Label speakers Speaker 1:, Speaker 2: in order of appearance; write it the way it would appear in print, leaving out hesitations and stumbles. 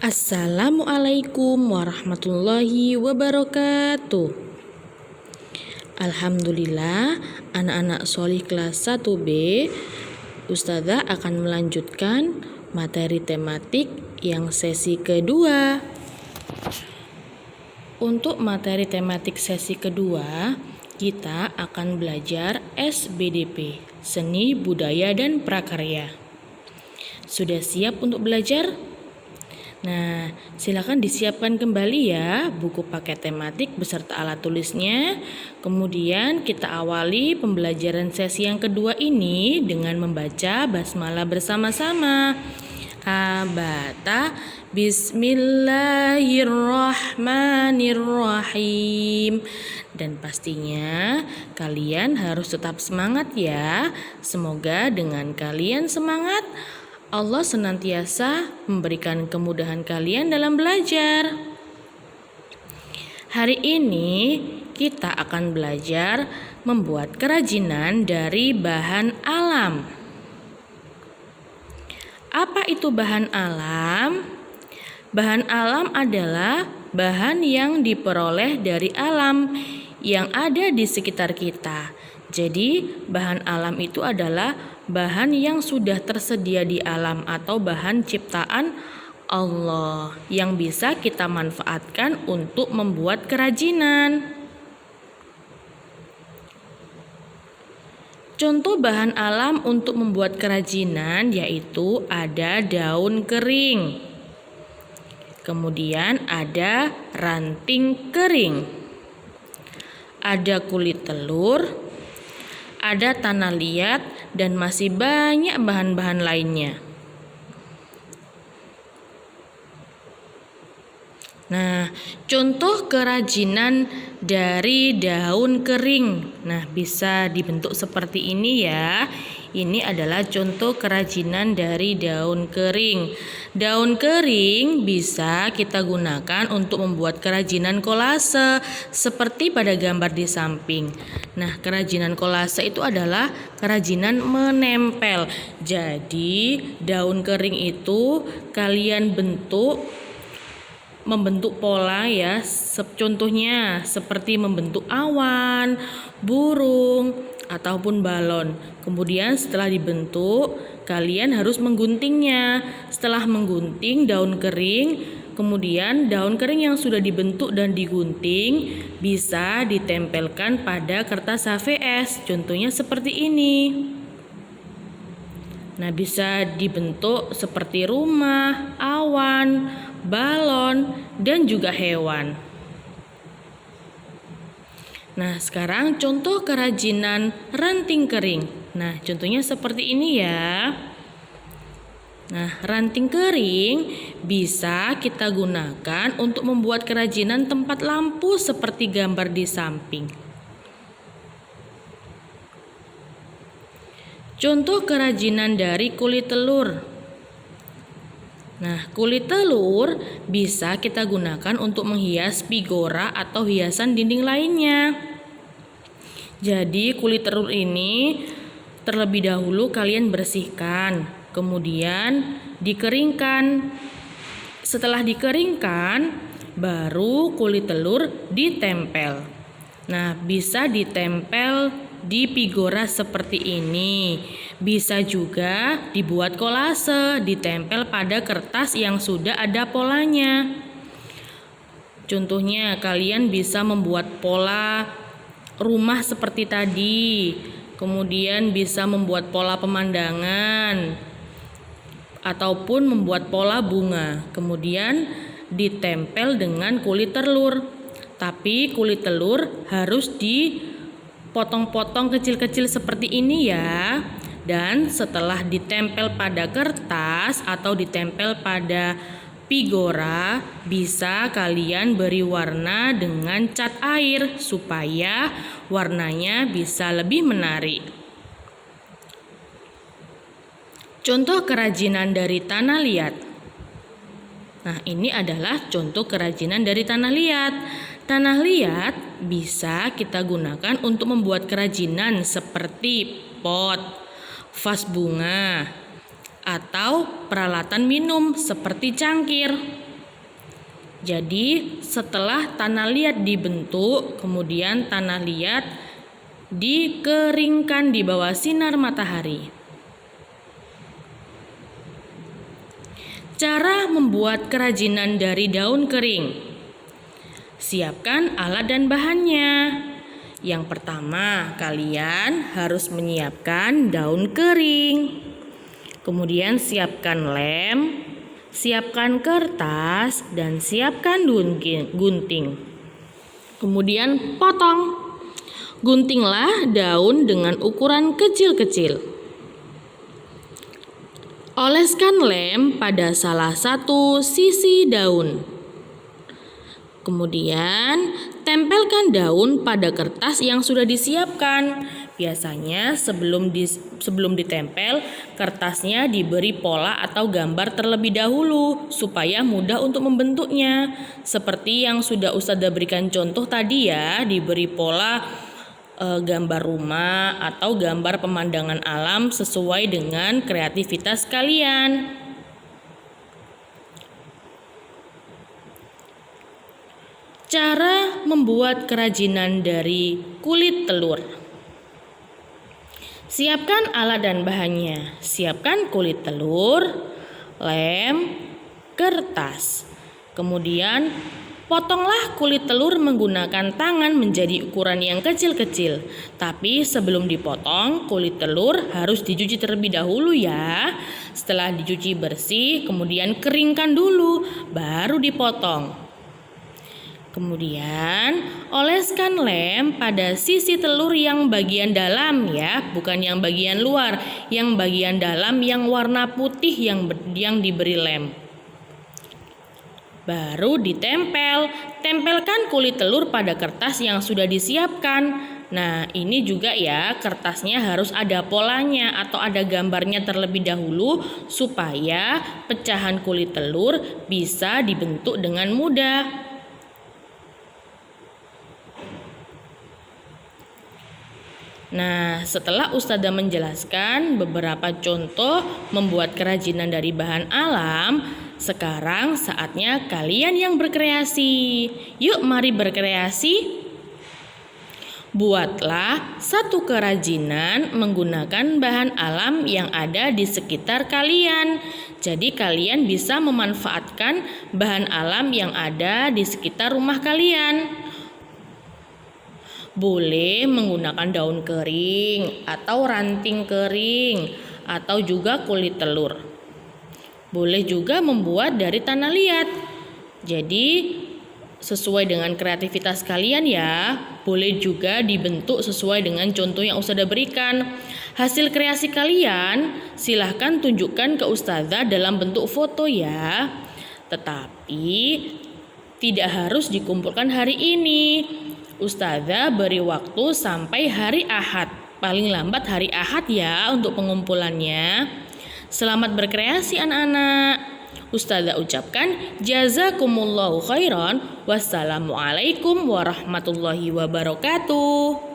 Speaker 1: Assalamualaikum warahmatullahi wabarakatuh. Alhamdulillah, anak-anak solih kelas 1B, Ustazah akan melanjutkan materi tematik yang sesi kedua. Untuk materi tematik sesi kedua, kita akan belajar SBDP, Seni, Budaya, dan Prakarya. Sudah siap untuk belajar? Nah, silakan disiapkan kembali ya buku paket tematik beserta alat tulisnya. Kemudian kita awali pembelajaran sesi yang kedua ini dengan membaca basmalah bersama-sama. Abata Bismillahirrahmanirrahim. Dan pastinya kalian harus tetap semangat ya. Semoga dengan kalian semangat, Allah senantiasa memberikan kemudahan kalian dalam belajar. Hari ini kita akan belajar membuat kerajinan dari bahan alam. Apa itu bahan alam? Bahan alam adalah bahan yang diperoleh dari alam yang ada di sekitar kita. Jadi, bahan alam itu adalah bahan yang sudah tersedia di alam atau bahan ciptaan Allah yang bisa kita manfaatkan untuk membuat kerajinan. Contoh bahan alam untuk membuat kerajinan yaitu ada daun kering, kemudian ada ranting kering, ada kulit telur, ada tanah liat, dan masih banyak bahan-bahan lainnya. Nah, contoh kerajinan dari daun kering. Nah, bisa dibentuk seperti ini ya. Ini adalah contoh kerajinan dari daun kering. Daun kering bisa kita gunakan untuk membuat kerajinan kolase seperti pada gambar di samping. Nah, kerajinan kolase itu adalah kerajinan menempel. Jadi, daun kering itu kalian membentuk pola ya, contohnya seperti membentuk awan, burung, ataupun balon. Kemudian setelah dibentuk, kalian harus mengguntingnya. Setelah menggunting daun kering, kemudian daun kering yang sudah dibentuk dan digunting bisa ditempelkan pada kertas HVS. Contohnya seperti ini. Nah, bisa dibentuk seperti rumah, awan, balon, dan juga hewan. Nah, sekarang contoh kerajinan ranting kering. Nah, contohnya seperti ini ya. Nah, ranting kering bisa kita gunakan untuk membuat kerajinan tempat lampu seperti gambar di samping. Contoh kerajinan dari kulit telur. Nah, kulit telur bisa kita gunakan untuk menghias figura atau hiasan dinding lainnya. Jadi, kulit telur ini terlebih dahulu kalian bersihkan, kemudian dikeringkan. Setelah dikeringkan, baru kulit telur ditempel. Nah, bisa ditempel di figura seperti ini. Bisa juga dibuat kolase, ditempel pada kertas yang sudah ada polanya. Contohnya, kalian bisa membuat pola rumah seperti tadi. Kemudian bisa membuat pola pemandangan ataupun membuat pola bunga. Kemudian ditempel dengan kulit telur. Tapi kulit telur harus dipotong-potong kecil-kecil seperti ini ya. Dan setelah ditempel pada kertas atau ditempel pada figura, bisa kalian beri warna dengan cat air supaya warnanya bisa lebih menarik. Contoh kerajinan dari tanah liat. Nah, ini adalah contoh kerajinan dari tanah liat. Tanah liat bisa kita gunakan untuk membuat kerajinan seperti pot, vas bunga, atau peralatan minum seperti cangkir. Jadi setelah tanah liat dibentuk, kemudian tanah liat dikeringkan di bawah sinar matahari. Cara membuat kerajinan dari daun kering. Siapkan alat dan bahannya. Yang pertama, kalian harus menyiapkan daun kering. Kemudian siapkan lem, siapkan kertas, dan siapkan gunting. Kemudian potong. Guntinglah daun dengan ukuran kecil-kecil. Oleskan lem pada salah satu sisi daun. Kemudian tempelkan daun pada kertas yang sudah disiapkan. Biasanya sebelum ditempel, kertasnya diberi pola atau gambar terlebih dahulu supaya mudah untuk membentuknya. Seperti yang sudah Ustazah berikan contoh tadi ya, diberi pola gambar rumah atau gambar pemandangan alam sesuai dengan kreativitas kalian. Cara membuat kerajinan dari kulit telur. Siapkan alat dan bahannya. Siapkan kulit telur, lem, kertas. Kemudian potonglah kulit telur menggunakan tangan menjadi ukuran yang kecil-kecil. Tapi sebelum dipotong, kulit telur harus dicuci terlebih dahulu ya. Setelah dicuci bersih, kemudian keringkan dulu, baru dipotong. Kemudian oleskan lem pada sisi telur yang bagian dalam ya, bukan yang bagian luar, yang bagian dalam yang warna putih yang diberi lem. Baru ditempel. Tempelkan kulit telur pada kertas yang sudah disiapkan. Nah, ini juga ya, kertasnya harus ada polanya atau ada gambarnya terlebih dahulu supaya pecahan kulit telur bisa dibentuk dengan mudah. Nah, setelah Ustazah menjelaskan beberapa contoh membuat kerajinan dari bahan alam, sekarang saatnya kalian yang berkreasi. Yuk, mari berkreasi. Buatlah satu kerajinan menggunakan bahan alam yang ada di sekitar kalian. Jadi kalian bisa memanfaatkan bahan alam yang ada di sekitar rumah kalian. Boleh menggunakan daun kering atau ranting kering atau juga kulit telur. Boleh juga membuat dari tanah liat. Jadi sesuai dengan kreativitas kalian ya. Boleh juga dibentuk sesuai dengan contoh yang Ustazah berikan. Hasil kreasi kalian silahkan tunjukkan ke Ustazah dalam bentuk foto ya. Tetapi tidak harus dikumpulkan hari ini. Ustazah beri waktu sampai hari Ahad. Paling lambat hari Ahad ya untuk pengumpulannya. Selamat berkreasi anak-anak. Ustazah ucapkan jazakumullahu khairan. Wassalamualaikum warahmatullahi wabarakatuh.